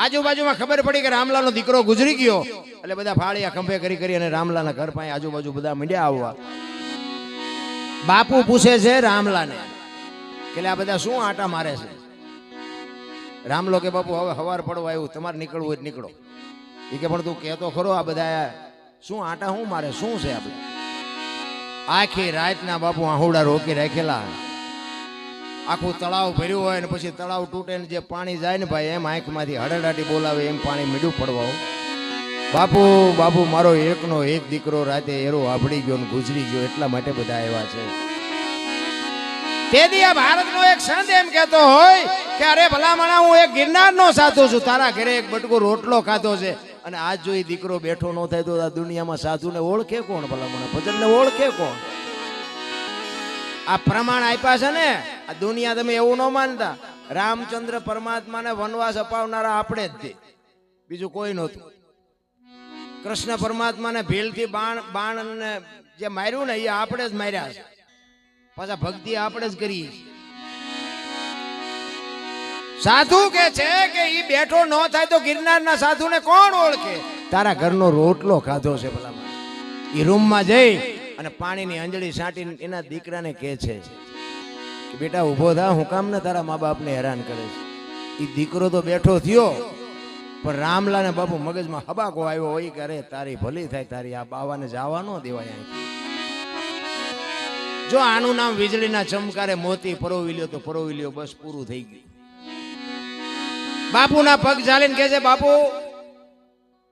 આજુબાજુમાં ખબર પડી કે રામલાનો દીકરો ગુજરી ગયો એટલે બધા ફાળિયા ખંભે કરી અને રામલાના ઘર પાસે આજુબાજુ બધા મંડ્યા આવવા. બાપુ પૂછે છે રામલાને કે આ બધા શું આટા મારે છે? રામલો કે બાપુ હવે હવાર પડવા આવ્યું, તમારે નીકળવું હોય નીકળો. એ કે પણ તું કહેતો ખરો આ બધા શું આટા શું મારે, શું છે આપણે? આખી રાતના બાપુ આહુડા રોકી રાખેલા, આખું તળાવ ભર્યું હોય ને પછી તળાવ તૂટે ને જે પાણી જાય ને ભાઈ એમ આંખમાંથી હડડાટી બોલાવે એમ પાણી મીઠું પડવા. બાપુ બાપુ મારો એકનો એક દીકરો રાતે એરો વાપડી ગયો ને ગુજરી ગયો, એટલા માટે બધા આવ્યા છે. તેથી આ ભારતનો એક સંત એમ કહેતો હોય કે અરે ભલામણા હું એક ગિરનારનો સાધુ છું, તારા ઘરે એક બટકો રોટલો ખાધો છે અને આજ જો એ દીકરો બેઠો ન થાય તો આ દુનિયામાં સાધુને ઓળખે કોણ? ભલામણા ભજનને ઓળખે કોણ? આ પ્રમાણ આપ્યા છે ને, આ દુનિયા તમે એવું ન માનતા. રામચંદ્ર પરમાત્માને વનવાસ અપાવનારા આપણે જ, બીજું કોઈ નહોતું. કૃષ્ણ પરમાત્માને ભીલથી બાણ જે માર્યું ને એ આપણે જ માર્યા છે, પાછા ભક્તિ આપણે જ કરીએ. સાધુ કે છે કે ઈ બેઠો ન થાય તો ગિરનારના સાધુને કોણ ઓળખે? તારા ઘરનો રોટલો ખાધો છે ભલામાં. ઈ રૂમમાં જઈ અને પાણીની અંજળી છાંટીને એના દીકરાને કહે છે કે બેટા ઉભો થા, હું કામ ને તારા મા બાપને હેરાન કરે છે. ઈ દીકરો તો બેઠો થયો પણ રામલાને બાપુ મગજમાં હબાકો આવ્યો હોય કે અરે તારી ભલી થાય, તારી આ બાવાને જવા ન દેવાય. જો આનું નામ વીજળીના ચમકારે મોતી પરોવી લ્યો તો પરોવી લ્યો, બસ પૂરું થઈ ગયું. બાપુના પગ ઝાલીને કહે છે બાપુ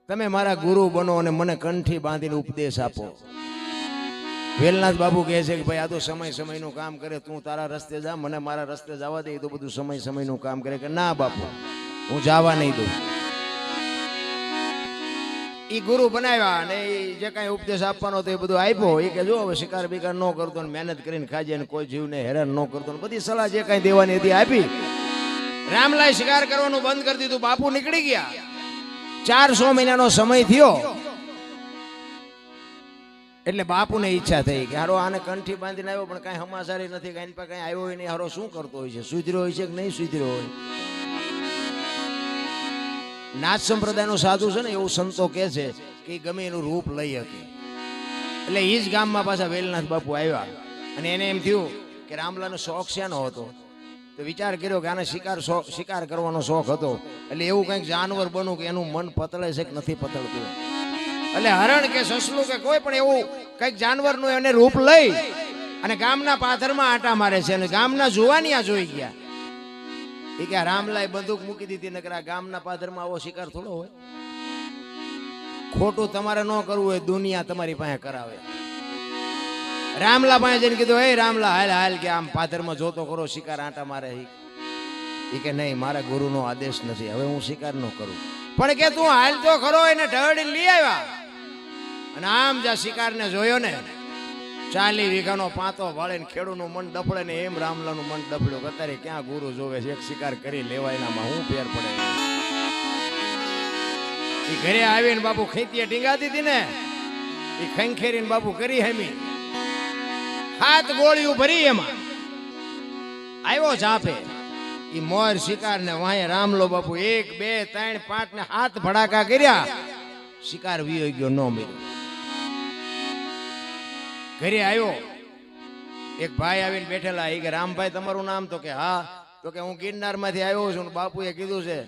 તમે મારા ગુરુ બનો અને મને કંઠી બાંધીને ઉપદેશ આપો. વેલનાથ બાપુ કહે છે કે ભાઈ આ તો સમય સમયનું કામ કરે, તું તારા રસ્તે જા, મને મારા રસ્તે જવા દે. તો બધું સમય સમયનું કામ કરે કે ના બાપુ હું જવા નહીં દઉં. ઈ ગુરુ બનાવ્યા અને જે કાંઈ ઉપદેશ આપવાનો હતો એ બધું આપ્યો. એ કે જો હવે શિકાર બિકાર ન કરતો ને મહેનત કરીને ખાજે અને કોઈ જીવને હેરાન ન કરતો, બધી સલાહ જે કાંઈ દેવાની હતી આપી. રામલાએ શિકાર કરવાનું બંધ કરી દીધું. બાપુ નીકળી ગયા. 400 મહિનાનો સમય થયો એટલે બાપુને ઈચ્છા થઈ કે હારો આને કંઠી બાંધીને આવ્યો પણ કાંઈ સમાચારી નથી, કાંઈ પાસે કાંઈ આવ્યો હોય નહીં, હારો શું કરતો હોય છે, સુધર્યો હોય છે કે નહીં સુધર્યો હોય. નાથ સંપ્રદાયનો સાધુ છે ને એવું સંતો કહે છે કે ગમે એનું રૂપ લઈ શકે. એટલે એ જ ગામમાં પાછા વેલનાથ બાપુ આવ્યા અને એને એમ થયું કે રામલાનો શોખ શાનો હતો? તો વિચાર કર્યો કે આને શિકાર કરવાનો શોખ હતો એટલે એવું કંઈક જાનવર બનવું કે એનું મન પતળે છે કે નથી પતળતું. એટલે હરણ કે સસલું કે કોઈ પણ એવું કંઈક જાનવરનું એને રૂપ લઈ અને ગામના પાથરમાં આટા મારે છે અને ગામના જુવાનિયા જોઈ ગયા. એ કે રામલાએ બંદૂક મૂકી દીધી, નકર આ ગામના પાથરમાં આવો શિકાર થોડો હોય. ખોટું તમારે ન કરવું હોય, દુનિયા તમારી પાસે કરાવે. રામલા પાસે જઈને કીધું હે રામલા હાલ હાલ કે આમ પાથરમાં જોતો કરો શિકાર આટા મારે. એ કે નહીં, મારા ગુરુનો આદેશ નથી, હવે હું શિકાર ન કરું. પણ કે તું હાલ તો ખરો. એને ઢળી લઈ આવ્યા અને આમ જ્યાં શિકારને જોયો ને 40 વીઘાનો પાંતો વાળે ને ખેડૂનું મન ડફળે ને એમ રામલાનું મન ડફળ્યું. અત્યારે ક્યાં ગુરુ જોવે છે, એક શિકાર કરી લેવાય એનામાં હું ફેર પડે. એ ઘરે આવીને બાપુ ખેતીએ ટીંગાતી હતી ને એ ખંખેરીને બાપુ કરી હેમી 7 ગોળીઓ ભરી એમાં આવ્યો ઝાપે. એ મોર શિકાર ને વાંહે રામલો બાપુ 1 2 3 5 ને 7 ભડાકા કર્યા. શિકાર વીયો ગયો, ન મળ્યો. ઘરે આવ્યો, એક ભાઈ આવીને બેઠેલા. એ કે રામભાઈ તમારું નામ? તો કે હા. તો કે હું ગિરનાર માંથી આવ્યો છું. બાપુએ કીધું છે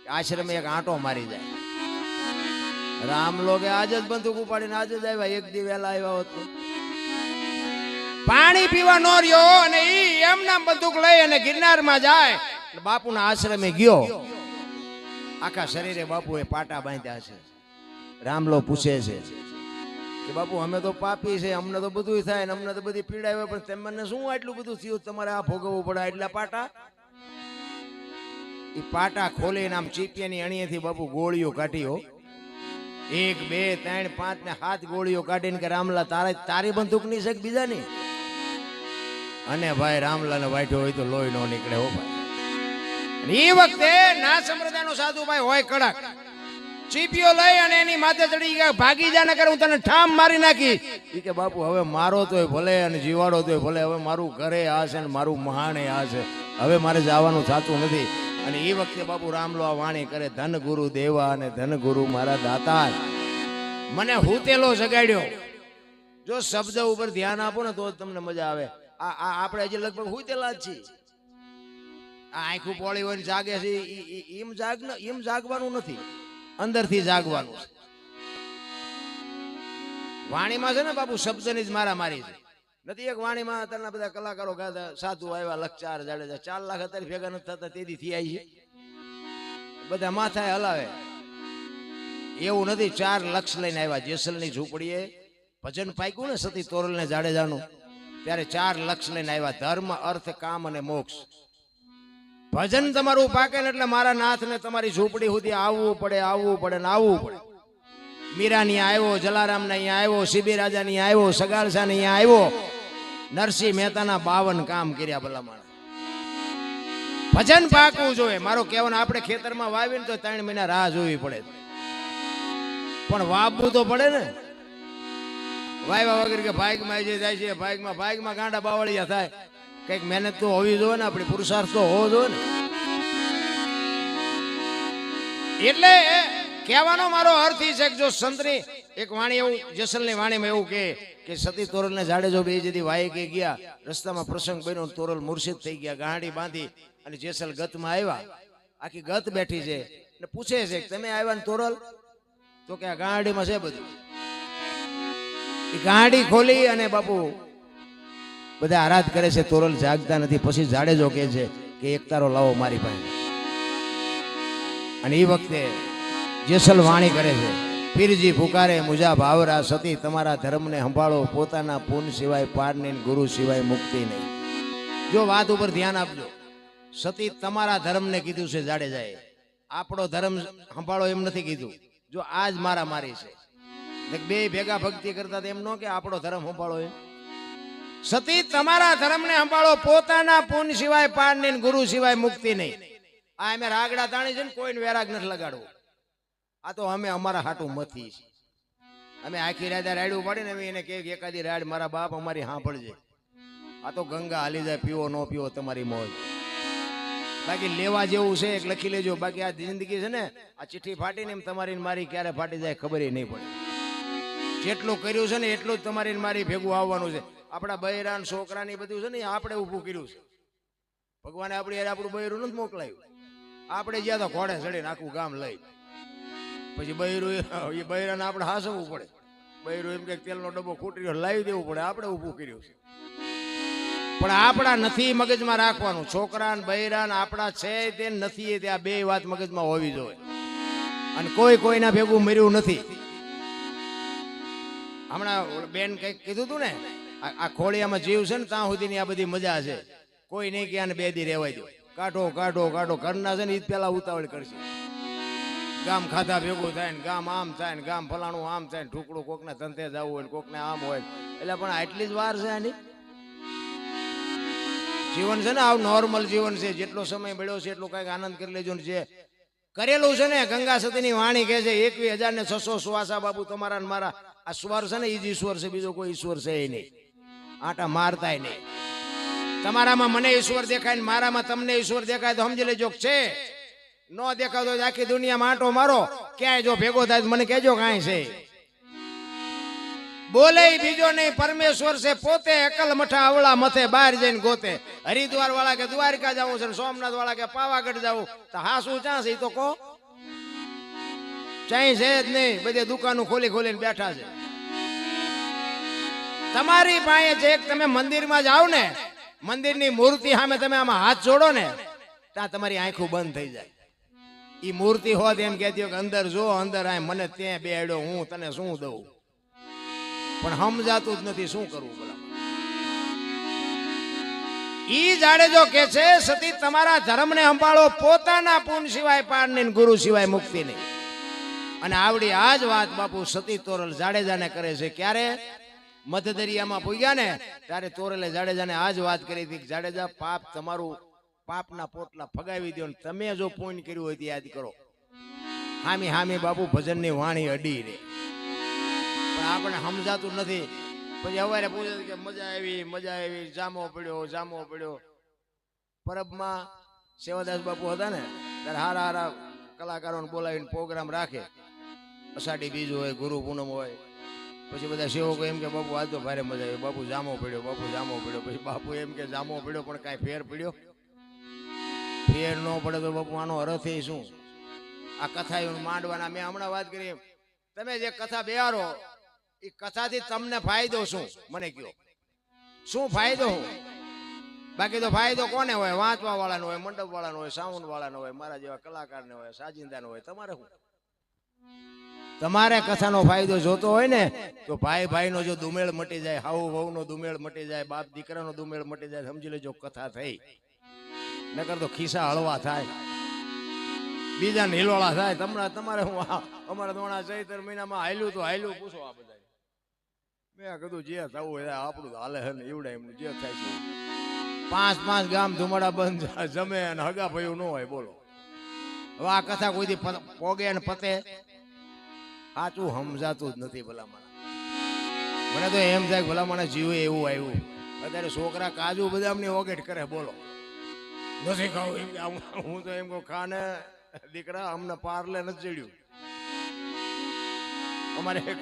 આશ્રમે એક આંટો મારી જાય. રામલો કે આજ જ બંદૂક ઉપાડીને આજ જ આવ્યા, એક દી વહેલા આવ્યા હોત તો પાણી પીવા ન રહ્યો. અને ઈ એમના બંદૂક લઈ અને ગિરનારમાં જાય. બાપુના આશ્રમે ગયો. આખા શરીરે બાપુએ પાટા બાંધ્યા છે. રામલો પૂછે છે કે બાપુ અમે તો પાપી છે, અમને તો બધું થાય ને અમને તો બધી પીડા આવે, પણ તમને શું આટલું બધું થયું, તમારે આ ભોગવવું પડે એટલા પાટા? એ પાટા ખોલીને આમ ચીપિયાની અણીએથી બાપુ ગોળીઓ કાઢી. 1 2 3 5 ને 7 ગોળીઓ કાઢીને કે રામલા તારી બંદૂક ની છે બીજાની? અને ભાઈ રામલાને વાઢ્યો હોય તો લોહી નો નીકળે હો ભાઈ. એ વખતે ના સંપ્રદાયનો સાધુ ભાઈ હોય કડક, ચીપીઓ લઈ અને એની માથે ચડી ગયા, ભાગી જા નકર હું તને ઠામ મારી નાખી. એ કે બાપુ હવે મારો તોય ભલે અને જીવાડો તોય ભલે, હવે મારું ઘરે આ છે ને મારું મહાણે આ છે, હવે મારે જવાનું થતું નથી. અને એ વખતે બાપુ રામલો આ વાણી કરે, ધન ગુરુ દેવા અને ધન ગુરુ મારા દાતા, મને હુતેલો જગાડ્યો. જો શબ્દ ઉપર ધ્યાન આપો ને તો તમને મજા આવે. આપણે હજી લગભગ હુતેલા જ છીએ. આ આંખું પોળી હોય જાગે છે એમ જાગવાનું નથી, અંદરથી જાગવાનું છે. વાણીમાં છે ને બાપુ શબ્દની જ મારામારી છે. નથી એક વાણીમાં અત્યારના બધા કલાકારો ગાતા, સાધુ આવ્યા લક્ષ 4 જાડેજા 4 લાખ અત્યારે ભેગા નથી થતા, તેથી થી આવી છે બધા માથાએ હલાવે. એવું નથી, 4 લક્ષ લઈને આવ્યા. જેસલની ઝૂંપડીએ ભજન પાક્યું ને સતી તોરલ ને જાડેજાનું, ત્યારે 4 લક્ષ લઈને આવ્યા. ધર્મ, અર્થ, કામ અને મોક્ષ. ભજન તમારું પાકે ને એટલે મારા નાથ ને તમારી ઝૂંપડી સુધી આવવું પડે, આવવું પડે ને આવવું પડે. મીરાની આવ્યો, જલારામ ને અહીંયા આવ્યો, સીબી રાજા ની આવ્યો, સગાળસા ને અહીંયા આવ્યો. નરસિંહ મહેતાના 52 કામ કર્યા ભલામણ. ભજન પાકવું જોઈએ. મારો કહેવાનો, આપણે ખેતરમાં વાવીને તો 3 મહિના રાહ જોવી પડે, પણ વાવવું તો પડે ને. વાવ્યા વગર કે ભાગમાં જાય છે, ભાગમાં ગાંડા બાવળિયા થાય. કઈક મહેનત તો હોવી જોઈએ ને, આપણી પુરુષાર્થ તો હોવો જોઈએ ને. એટલે કહેવાનો મારો અર્થ એ છે કે જો સંતની એક વાણી, એવું જેસલની વાણીમાં એવું કે સતી તોરલ ને જાડેજો બે જતી વાય કે ગયા, રસ્તામાં પ્રસંગ બન્યો, તોરલ મુર્શિદ થઈ ગયા, ગાંડી બાંધી અને જેસલ ગતમાં આવ્યા. આખી ગત બેઠી છે ને પૂછે છે કે તમે આવ્યા ને તોરલ? તો કે આ ગાંડીમાં છે બધું. એ ગાંડી ખોલી અને બાપુ બધા આરાધ કરે છે. તોરલ જાગતા નથી. પછી જાડેજો કહે છે કે એક તારો લાવો મારી પાસે. અને એ વખતે જેસલ વાણી કરે છે, પીરજી પુકારે મુજા ભાવરા, સતી તમારા ધર્મને સંભાળો, પોતાના પૂન સિવાય પાર નહીં, ગુરુ સિવાય મુક્તિ નહીં. જો વાત ઉપર ધ્યાન આપજો. સતી તમારા ધર્મને કીધું છે જાડેજાએ, આપણો ધર્મ સંભાળો એમ નથી કીધું. જો આજ મારા મારી છે, બે ભેગા ભક્તિ કરતા એમ ન કે આપણો ધર્મ સંભાળો એમ. સતી તમારા ધર્મને સંભાળો, પોતાના પૂન સિવાય પાર નહીં, ગુરુ સિવાય મુક્તિ નહીં. આ અમે રાગડા તાણી છે ને, કોઈને વેરાગ નથી લગાડવું. આ તો અમે અમારા હાટું મથી છે. અમે આખી રાત રાડ્યું પાડીને અમે એને કે એકાદી રાડ મારા બાપ અમારી સાંભળજે. આ તો ગંગા હાલી જાય, પીવો ન પીવો તમારી મોજ. બાકી લેવા જેવું છે એક લખી લેજો. બાકી આ જિંદગી છે ને, આ ચિઠ્ઠી ફાટીને એમ તમારી મારી ક્યારે ફાટી જાય ખબર નહીં પડે. જેટલું કર્યું છે ને એટલું જ તમારી મારી ભેગું આવવાનું છે. આપણા બૈરાન છોકરાની બધું છે ને આપણે ઊભું કર્યું છે. ભગવાને આપણું બૈરું નથી મોકલાયું. આપણે જ્યાં તો ઘોડે ચડીને આખું ગામ લઈ, પછી બૈરું એ બૈરાને આપણે હાસવવું પડે. બૈરું એમ કે તેલનો ડબ્બો ખૂટી રહ્યો લાવી દેવું પડે. આપણે ઊભું કર્યું છે, પણ આપણા નથી મગજમાં રાખવાનું. છોકરા ને બૈરાન આપણા છે તે નથી, તે આ બે વાત મગજમાં હોવી જોઈએ. અને કોઈ કોઈના ભેગું મર્યું નથી. હમણાં બેન કઈક કીધું તું ને, આ ખોળિયામાં જીવ છે ને ત્યાં સુધીની આ બધી મજા છે. કોઈ નહીં કે આને 2 દી રહેવાય દો, કાઢો કાઢો કાઢો. ઘરના છે ને ઈ પેલા ઉતાવળ કરશે. ગામ ખાધા ભેગું થાય ને, ગામ આમ થાય ને, ગામ ફલાણું આમ થાય ને, ઢુકડું કોકને ધંધે જવું હોય ને, કોકને આમ હોય. એટલે પણ આટલી જ વાર છે આની. જીવન છે ને આવું નોર્મલ જીવન છે. જેટલો સમય મળ્યો છે એટલો કઈક આનંદ કરી લેજો. ને જે કરેલું છે ને, ગંગા સતીની વાણી કહે છે 21,600 શ્વાસા બાબુ તમારા ને મારા. આ સ્વર છે ને ઈ જ ઈશ્વર છે, બીજો કોઈ ઈશ્વર છે નહીં. આટા મારતાય નહીં. તમારામાં મને ઈશ્વર દેખાય ને મારામાં તમને ઈશ્વર દેખાય તો સમજી લેજો છે. ન દેખાતો આખી દુનિયામાં આંટો મારો, ક્યાંય જો ભેગો થાય તો મને કહેજો કાંઈ છે. બોલે બીજો નહીં, પરમેશ્વર છે પોતે. એકલ મઠા અવળા મથે, બહાર જઈને ગોતે. હરિદ્વાર વાળા કે દ્વારકા જવું છે, સોમનાથ વાળા કે પાવાગઢ જવું, તો હા શું ચાન્સ એ તો કહો. ચાઈ છે જ નહીં. બધી દુકાનો ખોલી ખોલીને બેઠા છે. તમારી પાસે જે તમે મંદિરમાં જાઓ ને, મંદિરની મૂર્તિ સામે તમે આમાં હાથ જોડો ને, ત્યાં તમારી આંખો બંધ થઈ જાય. ઈ મૂર્તિ હોત એમ કહેતી કે અંદર જો, અંદર આ મને ત્યાં બેડ્યો, હું તને શું દઉં. પણ સમજાતું જ નથી શું કરવું. બોલા ઈ જાડેજો કે છે સતી તમારા ધર્મને સંભાળો, પોતાના પૂન સિવાય પાર નહીં, ગુરુ સિવાય મુક્તિ નહીં. અને આવડી આ જ વાત બાપુ સતી તોરલ જાડેજાને કરે છે. ક્યારે મધદરિયામાં પૂગ્યા ને ત્યારે તોરલે જાડેજાને આ જ વાત કરી હતી કે જાડેજા પાપ તમારું, પાપના પોટલા ફગાવી દો ને તમે જો પુણ્ય કર્યું હોય તે યાદ કરો. હામી હામી બાપુ ભજનની વાણી અડી રે, પણ આપણે સમજાતું નથી. પછી અવારે પૂછે કે મજા આવી, જામો પડ્યો. પરબમાં સેવાદાસ બાપુ હતા ને ત્યારે હારા હારા કલાકારોને બોલાવીને પ્રોગ્રામ રાખે. અષાઢી બીજ હોય, ગુરુ પૂનમ હોય, પછી બધા સેવકો એમ કે બાપુ આજ તો ભારે મજા આવી, બાપુ જામો પડ્યો, બાપુ જામો પડ્યો. પછી બાપુ એમ કે જામો પડ્યો પણ કાંઈ ફેર પડ્યો? ફેર ન પડે તો બાપુ આનો અર્થ એ શું? આ કથા માંડવાના મેં હમણાં વાત કરી, તમે જે કથા બેહારો એ કથાથી તમને ફાયદો શું મને કહો? શું ફાયદો? બાકી તો ફાયદો કોને હોય? વાંચવા વાળાનો હોય, મંડપ વાળાનો હોય, સાઉન્ડ વાળાનો હોય, મારા જેવા કલાકારને હોય, સાજિંદાનો હોય. તમારે શું? તમારે કથાનો ફાયદો જોતો હોય ને તો ભાઈ ભાઈનો જો દુમેળ મટી જાય, હાઉ વહુનો દુમેળ મટી જાય, બાપ દીકરાનો દુમેળ મટી જાય, સમજી લેજો કથા થઈ. નકર તો ખિસ્સા હળવા થાય, બીજા હિલોળા થાય. તમારે હું અમારા દોણા ચૈતર મહિનામાં હાલ્યું તો હાલ્યું પૂછો આ બધા. મેં કીધું જે થવું હોય આપણું તો હાલે હે ને એવડે એમનું જે થાય છે. 5 ગામ ધુમાડા બંધ જમે અને હગા ભયું ન હોય. બોલો હવે આ કથા કોઈથી પોગે ને પતે? સાચું સમજાતું જ નથી ભલામણ. મને તો એમ થાય ભલામણ જીવે એવું આવ્યું. અત્યારે છોકરા કાજુ બદામની ઓગેટ કરે. બોલો નથી ખાવું એમ કે હું તો એમ કહું ખાને દીકરા અમને પાર્લે નથી ચડ્યું. અમારે એક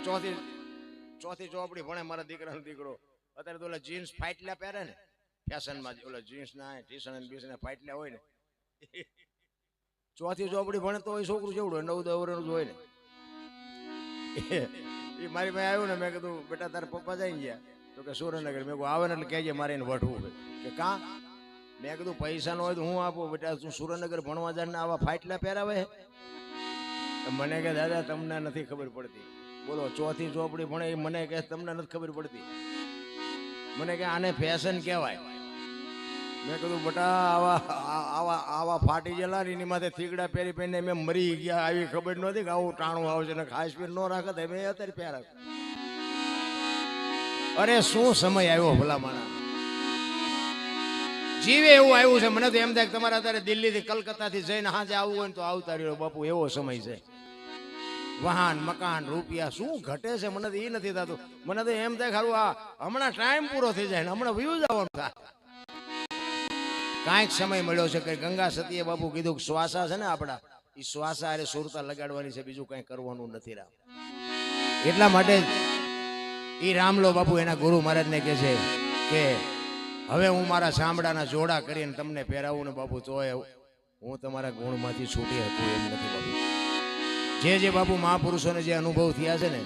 ચોથી ચોપડી ભણે મારા દીકરાનો દીકરો. અત્યારે તો ઓલા જીન્સ ફાટલા પહેરે ને ફેશનમાં, ઓલા જીન્સ ના ટી શર્ટ બીસ ફાટલા હોય ને, ચોથી ચોપડી ભણે તો એ છોકરું જેવડું 9-10 વર્ષનું જ હોય ને. એ મારી પાસે આવ્યું ને, મેં કીધું બેટા તારા પપ્પા જઈ ગયા તો કે સુરેન્દ્રનગર. મેં કહું આવે ને એટલે કહેજે મારે એને વઢવું કે કાં? મેં કીધું પૈસા નો હોય તો હું આપું બેટા, તું સુરેન્દ્રનગર ભણવા જાય ને આવા ફાટલા પહેરાવે? મને કે દાદા તમને નથી ખબર પડતી. બોલો ચોથી ચોપડી ભણે એ મને કે તમને નથી ખબર પડતી? મને કે આને ફેશન કહેવાય. મેં કીધું બેટા આવા ફાટી ગયેલા એની માથે થીગડા પહેરી પહેરીને મેં મરી ગયા. આવી ખબર નહોતી કે આવું ટાણું આવશે ને ખાસ પીર ન રાખત મેં અત્યારે પહેરા. અરે શું સમય આવ્યો ભલા માણા, જીવે એવું આવ્યું છે. મને તો એમ થાય કે તમારે અત્યારે દિલ્હીથી કલકત્તાથી જઈને હાજે આવવું હોય ને તો આવતા રહ્યો બાપુ, એવો સમય છે. વાહન મકાન રૂપિયા શું ઘટે છે મને તો એ નથી થતું. મને તો એમ થાય ખારું આ હમણાં ટાઈમ પૂરો થઈ જાય ને હમણાં વ્યૂ જવાનું થાય. કાંઈક સમય મળ્યો છે કે ગંગા સતીએ બાપુ કીધું કે શ્વાસા છે ને આપણા, એ શ્વાસા અરે સુરતા લગાડવાની છે, બીજું કંઈ કરવાનું નથી. રામ એટલા માટે એ રામલો બાપુ એના ગુરુ મહારાજને કહે છે કે હવે હું મારા ચામડાના જોડા કરીને તમને પહેરાવું ને બાપુ તોય હું તમારા ગુણમાંથી છૂટી હતું એમ નથી બાપુ. જે બાપુ મહાપુરુષોને જે અનુભવ થયા છે ને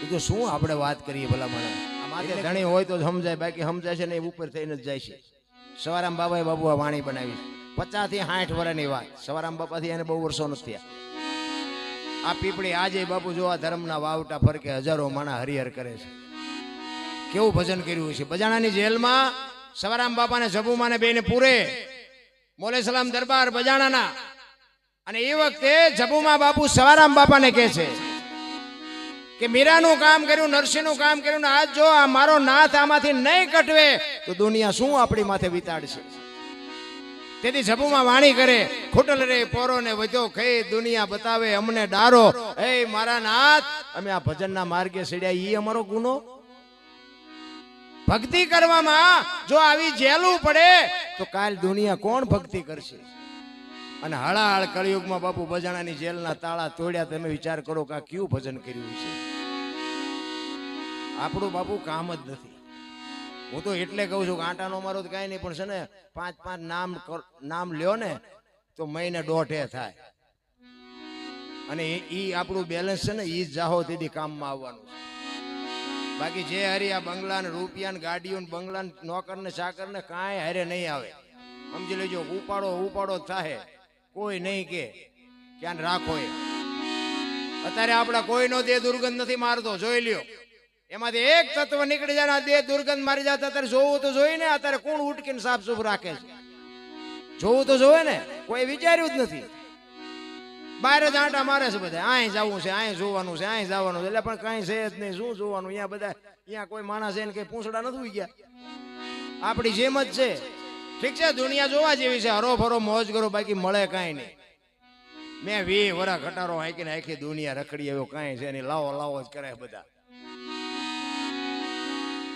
એ તો શું આપણે વાત કરીએ ભલા માણસ. આ માથે ધણી હોય તો સમજાય, બાકી સમજાય છે ને એ ઉપર થઈને જ જાય છે. સવારામ બાબાએ બાબુ આ વાણી બનાવી 50 થી 60 વર્ષની વાત. સવારામ બાપાથી એને બહુ વર્ષો નથી થયા. આ પીપળી આજે બાપુ જો આ ધર્મના વાવટા ફરકે હજારો માણા હરિહર કરે છે. કેવું ભજન કર્યું છે. બજાણાની જેલમાં સવારામ બાપાને જબુમાને બેને પૂરે મોલે સલામ દરબાર બજાણાના, અને એ વખતે જબુમા બાપુ સવારામ બાપાને કહે છે કે મીરાનું કામ કર્યું, નરસિંહનું કામ કર્યું, આજ જો આ મારો નાથ આમાંથી નહીં કટવે તો દુનિયા શું આપણી માથે વિતાડશે. તેથી જબુમાં વાણી કરે, ખોટલ રે પોરો ને વધ્યો ખઈ દુનિયા બતાવે અમને ડારો. એ મારા નાથ, અમે આ ભજનના માર્ગે ચડ્યા ઈ અમારો ગુનો. ભક્તિ કરવામાં જો આવી જેલું પડે તો કાલ દુનિયા કોણ ભક્તિ કરશે? અને હળાહળ કળિયુગમાં બાપુ બજાણાની જેલના તાળા તોડ્યા. તમે વિચાર કરો કે આ કયું ભજન કર્યું છે. આપણું બાપુ કામ જ નથી. હું તો એટલે કહું છું કે આટાનો મારો તો કાંઈ નહીં, પણ છે ને 5 નામ લ્યો ને તો મહિને 1.5 થાય. અને એ આપણું બેલેન્સ છે ને એ જ જાહો તેથી કામમાં આવવાનું છે. બાકી જે હરી આ બંગલા ને રૂપિયા ને ગાડીઓ ને બંગલા નોકર ને ચાકર ને કાંઈ હારે નહીં આવે. સમજી લેજો, ઉપાડો થાય, કોઈ નહીં કે ક્યાં રાખો. અત્યારે આપડા કોઈનો દેહ દુર્ગંધ નથી મારતો, જોઈ લ્યો. એમાંથી એક તત્વ નીકળી જાય દેહ દુર્ગંધ મારી જાય. અત્યારે જોવું તો જોઈએ ને, અત્યારે કોણ ઉટકીને સાફ સુફ રાખે છે? જોવું તો જોવે ને, કોઈ વિચાર્યું જ નથી. બહાર જ આંટા મારે છે બધા, અહીં જવું છે, અહીં જોવાનું છે, અહીં જવાનું છે. એટલે પણ કઈ છે જ નહીં, શું જોવાનું? અહીંયા બધા અહીંયા કોઈ માણસ છે ને કઈ પૂંછડા નથી ઉઈ ગયા. આપણી જેમ જ છે. ઠીક છે, દુનિયા જોવા જેવી છે, હરો ફરો મોજ કરો, બાકી મળે કાંઈ નહીં. મેં 20 વર્ષ ઘટારો હાંકીને આખી દુનિયા રખડી આવ્યો, કાંઈ છે નહીં. લાવો જ કરે બધા.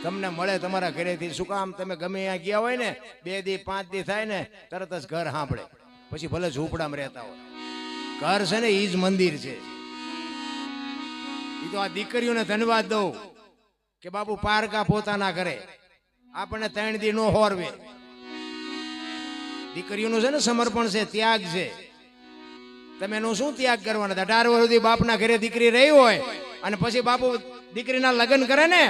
તમને મળે તમારા ઘરેથી. શું કામ? તમે ગમે ત્યાં ગયા હોય ને 2 દી 5 દી થાય ને તરત જ ઘર સાંભળે. પછી ભલે ઝૂંપડામાં રહેતા હોય, ઘર છે ને ઈ જ મંદિર છે. ઈ તો આ દીકરીઓને ધન્યવાદ દઉં કે બાપુ પારકા પોતાના ઘરે આપણને 3 દી નો હોરવે. દીકરીઓનું છે ને સમર્પણ છે, ત્યાગ છે. તમે એનું શું ત્યાગ કરવાના? 18 વર્ષ સુધી બાપના ઘરે દીકરી રહી હોય અને પછી બાપુ દીકરીના લગ્ન કરે ને,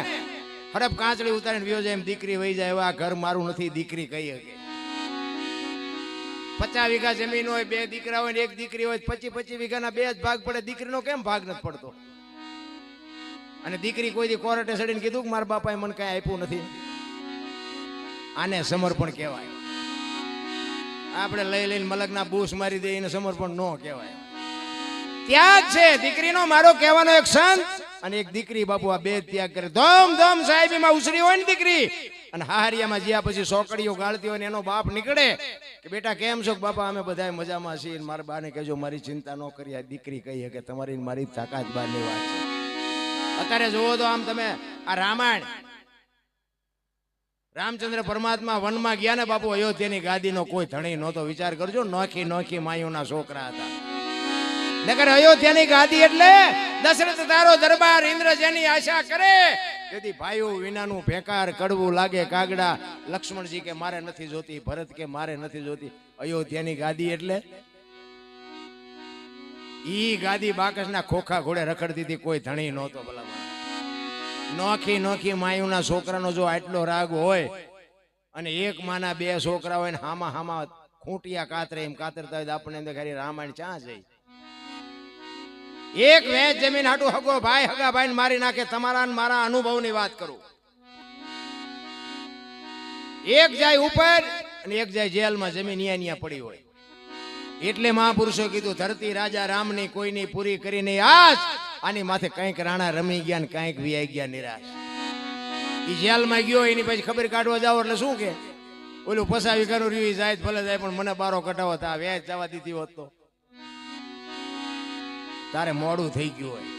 હડપ કાંચળી ઉતારીને વ્યો જાય એમ દીકરી વહી જાય. આ ઘર મારું નથી દીકરી કહી શકે. 50 વીઘા જમીન હોય, 2 દીકરા હોય ને 1 દીકરી હોય, 25 વીઘાના 2 જ ભાગ પડે. દીકરીનો કેમ ભાગ નથી પડતો? અને દીકરી કોઈ દી કોર્ટે સડીને કીધું કે મારા બાપાએ મને કઈ આપ્યું નથી. આને સમર્પણ કહેવાય. આપણે લઈ લઈને મલકના બૂસ મારી દે એને સમર્પણ ન કહેવાય. ત્યાગ છે દીકરીનો. મારો કહેવાનો એક સંત અને એક દીકરી બાપુ આ 2 ત્યાગ કરે. ધમ સાહેબીમાં ઉછરી હોય ને દીકરી અને હાહરિયામાં જ્યાં પછી સોકડીઓ ગાળતી હોય ને એનો બાપ નીકળે કે બેટા કેમ છો? બાપા અમે બધા મજામાં છીએ. મારા બાને કહેજો મારી ચિંતા ન કરી. આ દીકરી કહી કે તમારી મારી તાકાત બહારની વાત છે. અત્યારે જોવો તો આમ તમે આ રામાયણ, રામચંદ્ર પરમાત્મા વનમાં ગયા ને બાપુ, અયોધ્યાની ગાદીનો કોઈ ધણી નહોતો. વિચાર કરજો, નોખી માયુના છોકરા હતા. નકર અયોધ્યાની ગાદી એટલે દશરથ તારો દરબાર, ઇન્દ્ર જેની આશા કરે. તેથી ભાઈઓ વિનાનું ભેકાર કડવું લાગે કાગડા. લક્ષ્મણજી કે મારે નથી જોતી, ભરત કે મારે નથી જોતી. અયોધ્યાની ગાદી એટલે ઈ ગાદી બાકસના ખોખા ઘોડે રખડતી હતી. કોઈ ધણી નહોતો. ભલામાં નોખી માયુના છોકરાનો જો આટલો રાગ હોય અને એક માના 2 છોકરા હોય ને હામા ખૂંટિયા કાતરે એમ કાતરતા હોય, આપણને એમ ખાલી રામાયણ ચા જઈ. એક વેચ જમીન હાટું હગો ભાઈ હગા ભાઈ મારી નાખે. તમારા મારા અનુભવની વાત કરું. એક જાય ઉપર અને એક જાય જેલમાં. જમીન ન્યા પડી હોય. એટલે મહાપુરુષો કીધું ધરતી રાજા રામની કોઈની પૂરી કરી નહીં આસ. આની માથે કંઈક રાણા રમી ગયા ને કંઈક વિયાઈ ગયા નિરાશ. ઈ જેલમાં ગયો એની પછી ખબર કાઢવા જાવ એટલે શું કે ઓલું 50 વીઘાનું રહ્યું જાય ભલે જાય પણ મને બારો કટાવો તા વેચ જવા દીધી હોત તો તારે મોડું થઈ ગયું હોય.